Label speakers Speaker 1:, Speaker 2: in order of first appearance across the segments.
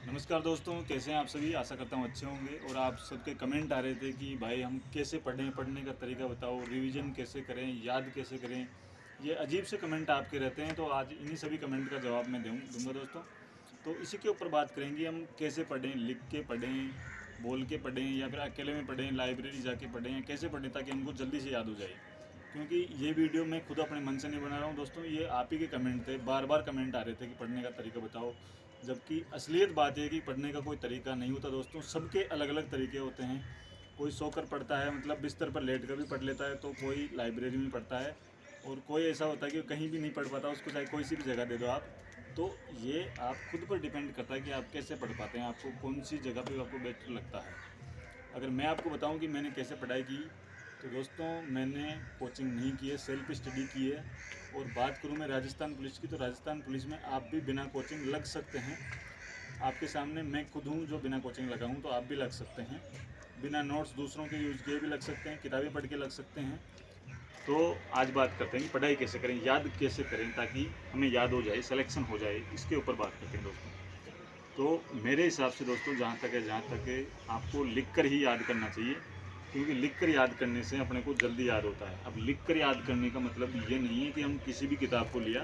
Speaker 1: नमस्कार दोस्तों, कैसे हैं आप सभी। आशा करता हूँ अच्छे होंगे। और आप सबके कमेंट आ रहे थे कि भाई हम कैसे पढ़ें, पढ़ने का तरीका बताओ, रिवीजन कैसे करें, याद कैसे करें। ये अजीब से कमेंट आपके रहते हैं, तो आज इन्हीं सभी कमेंट का जवाब मैं दूंगा दोस्तों। तो इसी के ऊपर बात करेंगे हम, कैसे पढ़ें, लिख के पढ़ें, बोल के पढ़ें, या फिर अकेले में पढ़ें, लाइब्रेरी जाके पढ़ें, या कैसे पढ़ें ताकि हमको जल्दी से याद हो जाए। क्योंकि ये वीडियो मैं खुद अपने मन से नहीं बना रहा हूँ दोस्तों, ये आप ही के कमेंट थे, बार बार कमेंट आ रहे थे कि पढ़ने का तरीका बताओ। जबकि असलियत बात है कि पढ़ने का कोई तरीका नहीं होता दोस्तों, सबके अलग अलग तरीके होते हैं। कोई सोकर पढ़ता है, मतलब बिस्तर पर लेट कर भी पढ़ लेता है, तो कोई लाइब्रेरी में पढ़ता है, और कोई ऐसा होता है कि कहीं भी नहीं पढ़ पाता, उसको चाहे कोई सी भी जगह दे दो आप। तो ये आप खुद पर डिपेंड करता है कि आप कैसे पढ़ पाते हैं, आपको कौन सी जगह पे आपको बेटर लगता है। अगर मैं आपको बताऊं कि मैंने कैसे पढ़ाई की, तो दोस्तों मैंने कोचिंग नहीं की है, सेल्फ स्टडी की है। और बात करूं मैं राजस्थान पुलिस की, तो राजस्थान पुलिस में आप भी बिना कोचिंग लग सकते हैं। आपके सामने मैं खुद हूँ जो बिना कोचिंग लगा हूँ, तो आप भी लग सकते हैं। बिना नोट्स दूसरों के यूज़ किए भी लग सकते हैं, किताबें पढ़ के लग सकते हैं। तो आज बात करते हैं कि पढ़ाई कैसे करें, याद कैसे करें ताकि हमें याद हो जाए, सिलेक्शन हो जाए, इसके ऊपर बात करते हैं दोस्तों। तो मेरे हिसाब से दोस्तों, जहाँ तक है आपको लिख कर ही याद करना चाहिए। क्योंकि लिख कर याद करने से अपने को जल्दी याद होता है। अब लिख कर याद करने का मतलब ये नहीं है कि हम किसी भी किताब को लिया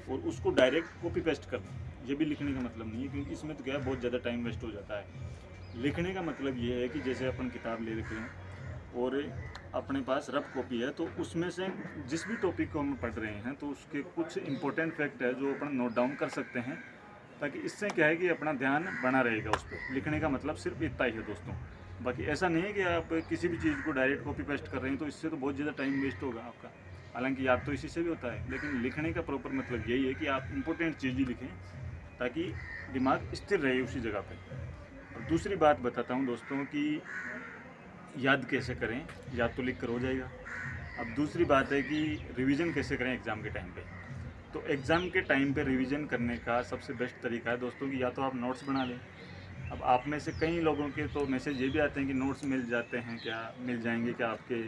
Speaker 1: और उसको डायरेक्ट कॉपी पेस्ट कर दें, ये भी लिखने का मतलब नहीं है। क्योंकि इसमें तो क्या है, बहुत ज़्यादा टाइम वेस्ट हो जाता है। लिखने का मतलब ये है कि जैसे अपन किताब ले रखे हैं और अपने पास रफ कॉपी है, तो उसमें से जिस भी टॉपिक को हम पढ़ रहे हैं, तो उसके कुछ इंपॉर्टेंट फैक्ट है जो अपन नोट डाउन कर सकते हैं। ताकि इससे क्या है कि अपना ध्यान बना रहेगा उस पर। लिखने का मतलब सिर्फ इतना ही है दोस्तों। बाकी ऐसा नहीं है कि आप किसी भी चीज़ को डायरेक्ट कॉपी पेस्ट कर रहे हैं, तो इससे तो बहुत ज़्यादा टाइम वेस्ट होगा आपका। हालांकि याद तो इसी से भी होता है, लेकिन लिखने का प्रॉपर मतलब यही है कि आप इंपॉर्टेंट चीज़ ही लिखें ताकि दिमाग स्थिर रहे उसी जगह पर। और दूसरी बात बताता हूँ दोस्तों कि याद कैसे करें। याद तो लिख कर हो जाएगा। अब दूसरी बात है कि रिवीजन कैसे करें एग्ज़ाम के टाइम पे। तो एग्ज़ाम के टाइम पे रिवीजन करने का सबसे बेस्ट तरीका है दोस्तों कि या तो आप नोट्स बना लें। अब आप में से कई लोगों के तो मैसेज ये भी आते हैं कि नोट्स मिल जाते हैं क्या, मिल जाएंगे क्या आपके।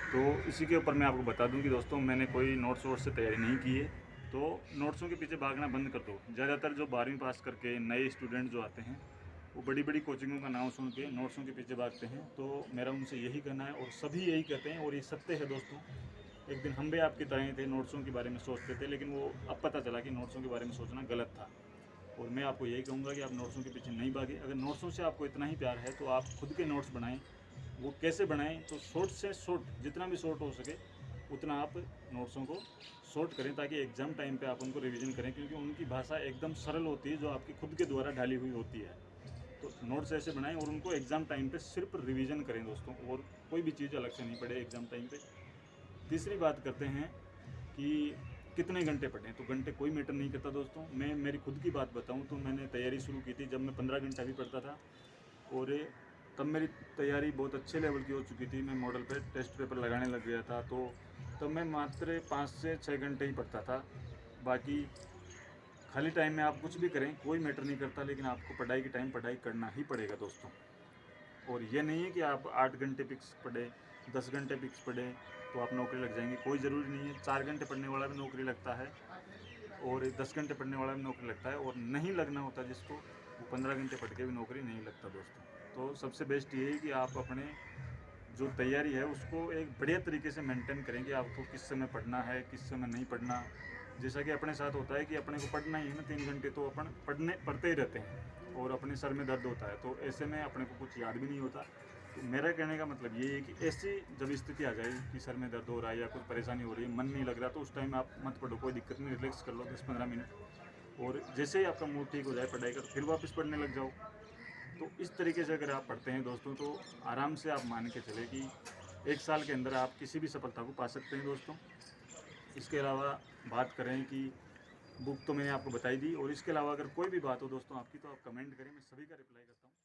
Speaker 1: तो इसी के ऊपर मैं आपको बता दूं कि दोस्तों मैंने कोई नोट्स वोट्स से तैयारी नहीं की है। तो नोट्सों के पीछे भागना बंद कर दो। ज़्यादातर जो 12वीं पास करके नए स्टूडेंट जो आते हैं, वो बड़ी बड़ी कोचिंगों का नाम सुन के नोट्सों के पीछे भागते हैं। तो मेरा उनसे यही कहना है, और सभी यही कहते हैं, और ये सत्य है दोस्तों। एक दिन हम भी आपकी तरह ही थे, नोट्सों के बारे में सोचते थे, लेकिन वो अब पता चला कि नोट्सों के बारे में सोचना गलत था। और मैं आपको यही कहूँगा कि आप नोट्सों के पीछे नहीं भागें। अगर नोट्सों से आपको इतना ही प्यार है तो आप खुद के नोट्स बनाएं। वो कैसे बनाएं, तो शॉर्ट से शॉर्ट, जितना भी शॉर्ट हो सके उतना आप नोट्सों को शॉर्ट करें, ताकि एग्ज़ाम टाइम पे आप उनको रिवीजन करें। क्योंकि उनकी भाषा एकदम सरल होती है, जो आपकी खुद के द्वारा ढाली हुई होती है। तो नोट्स ऐसे बनाएं और उनको एग्ज़ाम टाइम पे सिर्फ रिवीजन करें दोस्तों, और कोई भी चीज़ अलग से नहीं पढ़े एग्ज़ाम टाइम पे। तीसरी बात करते हैं कि कितने घंटे पढ़ें। तो घंटे कोई मैटर नहीं करता दोस्तों। मैं मेरी खुद की बात बताऊं तो मैंने तैयारी शुरू की थी जब मैं 15 घंटा भी पढ़ता था। और तब मेरी तैयारी बहुत अच्छे लेवल की हो चुकी थी। मैं मॉडल पे टेस्ट पेपर लगाने लग गया था। तो तब मैं मात्र 5 से 6 घंटे ही पढ़ता था। बाकी खाली टाइम में आप कुछ भी करें, कोई मैटर नहीं करता, लेकिन आपको पढ़ाई के टाइम पढ़ाई करना ही पड़ेगा दोस्तों। और ये नहीं है कि आप 8 घंटे फिक्स पढ़े, 10 घंटे फिक्स पढ़े तो आप नौकरी लग जाएंगे। कोई ज़रूरी नहीं है। 4 घंटे पढ़ने वाला भी नौकरी लगता है, और 10 घंटे पढ़ने वाला भी नौकरी लगता है। और नहीं लगना होता जिसको, वो 15 घंटे पढ़ के भी नौकरी नहीं लगता दोस्तों। तो सबसे बेस्ट ये है कि आप अपने जो तैयारी है उसको एक बढ़िया तरीके से मेंटेन करें कि आपको किस समय पढ़ना है, किस समय नहीं पढ़ना। जैसा कि अपने साथ होता है कि अपने को पढ़ना ही है ना 3 घंटे, तो अपन पढ़ते ही रहते हैं और अपने सर में दर्द होता है। तो ऐसे में अपने को कुछ याद भी नहीं होता। तो मेरा कहने का मतलब ये है कि ऐसी जब स्थिति आ जाए कि सर में दर्द हो रहा है या कुछ परेशानी हो रही है, मन नहीं लग रहा, तो उस टाइम आप मत पढ़ो, कोई दिक्कत नहीं, रिलैक्स कर लो 10-15 मिनट। और जैसे ही आपका मूड ठीक हो जाए पढ़ाई का, तो फिर वापस पढ़ने लग जाओ। तो इस तरीके से अगर आप पढ़ते हैं दोस्तों, तो आराम से आप मान के चले कि 1 साल के अंदर आप किसी भी सफलता को पा सकते हैं दोस्तों। इसके अलावा बात करें कि बुक तो मैंने आपको बताई दी, और इसके अलावा अगर कोई भी बात हो दोस्तों आपकी, तो आप कमेंट करें, मैं सभी का रिप्लाई करता हूँ।